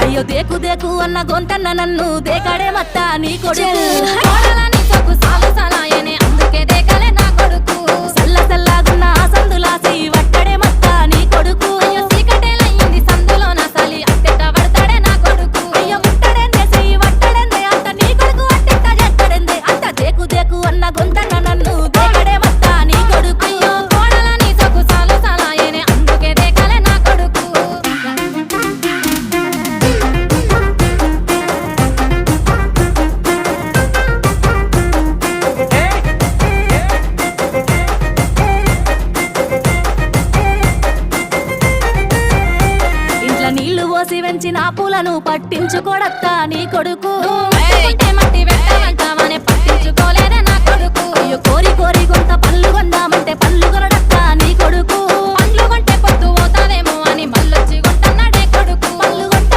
అయ్యో దేకు దేకు అన్న గొంతన్న నన్ను దేకాడే మత్త నీ కొడుకు కోడలని సొక్కు సాలు సలాయనే అందుకే దేకలే నా కొడుకు సల్ల సల్లాగున్న ఆ సందులాసి వట్టడే మత్త నీ కొడుకు అయ్యో సీకటేలయ్యింది సందులో నా సలి అట్టెట్ట పడతాడే నా కొడుకు అయ్యో ముట్టడెందే చెయ్యి వట్టడెందే అంత నీ కొడుకు అట్టెట్ట చేస్తాడెందే అంత దేకు దేకు అన్న గొంతన్న నన్ను దేకడే మత్త నీ కొడుకు అయ్యో కోడలని సొక్కు సాలు సలాయనే అందుకే దేకలే నా కొడుకు నీళ్లు పోసి వెంచిన పూలను పట్టించుకోడత్తా నీ కొడుకు మట్టి వెంటనే పట్టించుకోలేదే నా కొడుకు అయ్యో కోరి కోరి కొంత పళ్ళు కొందా